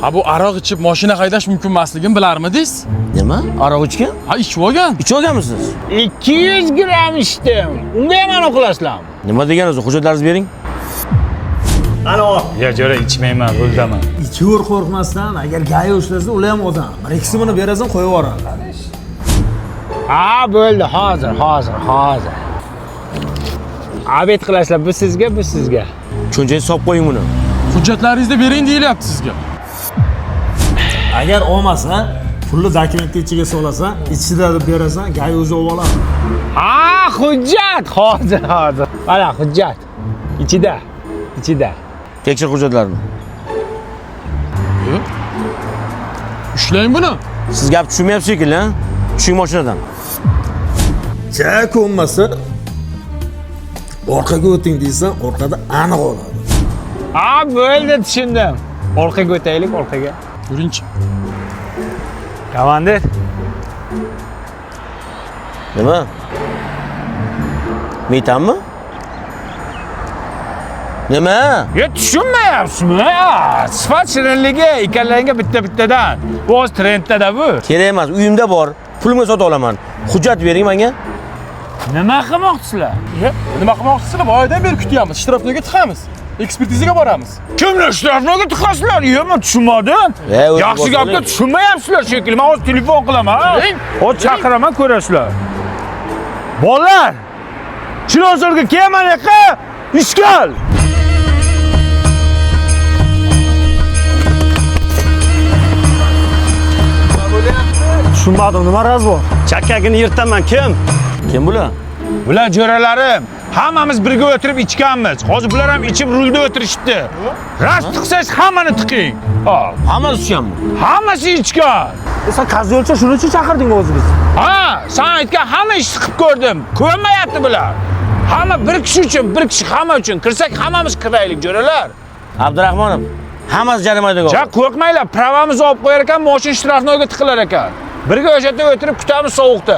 Ha bu aroq ichib mashina haydash mumkin emasligini bilarmidingiz? Nima? Aroq ichgan? Ha ichib olgan. Ichib olganmisiz? 200 gram ichdim. Unga ham aniqlashlam. Nima deganingiz? Hujjatlaringizni bering. Ana ol. Ya jo'ra ichmayman, ruldaman. Ichur qo'rqmasdan, agar gaya ushlasa, ular ham odam. Bir ikisini berasan, qo'yib yuboradi. Ha, bo'ldi, hozir. Abed qilashlar, bu sizga. Cho'nchaga solib qo'ying buni. Hujjatlaringizni bering deyilyapti sizga. Agar olmasa, pulni dokumentga ichiga solasan, ichida deb berasan, gaya o'zi olib oladi. Ha, hujjat, hozir. Mana hujjat. Ichida. Tekshir hujjatlarini. Ushlang buni. Siz gap tushunmayapsiz shekilli, ha? Tushing mashinadan. Ja ko'nmasa, orqaga o'ting deysan, orqada aniq oladi. Ha, bo'ldi, tushundim. Orqaga o'taylik, orqaga. Yuringchi. Komandir. Nima? Metanmi? Nima? Ya tushunmayapsizmi? Sifat shirinligi ikkalariga bitta-bittadan. Bu o'z trenddada bu. Kerak emas, uyimda bor. Pulimga sotib olaman. Hujjat bering menga. Nima qilmoqchisizlar? Nima qilmoqchisizlar? Boyadan beri kutyapmiz. Shtrafnoga tiqamiz. Ekspertizaga boramiz. Kimlar shtrafnoga tiqasizlar? Men tushunmadim. Yaxshi gapga tushunmayapsizlar shekilli. Men hozir telefon qilaman. Hozir chaqiraman, ko'rasizlar. Bolalar! Chilonzorga kelman yoqqa. Ishgal! Tushunmadim, nima razvo? Chakkagini yirtaman, kim? Kim bular? Bular jo'ralarim. Hammamiz birga o'tirib ichganmiz. Hozir bular ham ichib rulda o'tirishibdi. Rast tiqsangiz hammani tiqing. Hammasi tushganmi? Hammasi ichgan. Sen qazi shuning uchun chaqirding o'zingiz. Ha, sen aytgan hamma ishni qilib ko'rdim. Ko'nmayapti bular. Hamma bir kishi uchun, bir kishi hamma uchun. Kirsak hammamiz kiraylik, jo'ralar. Abdurahmonov, hammasi jarimaga Ja, qo'rqmanglar, pravamizni olib qo'yar ekan, mashina shtrafnoga tiqilar ekan. Birga o'sha yerda o'tirib kutamiz sovuqda.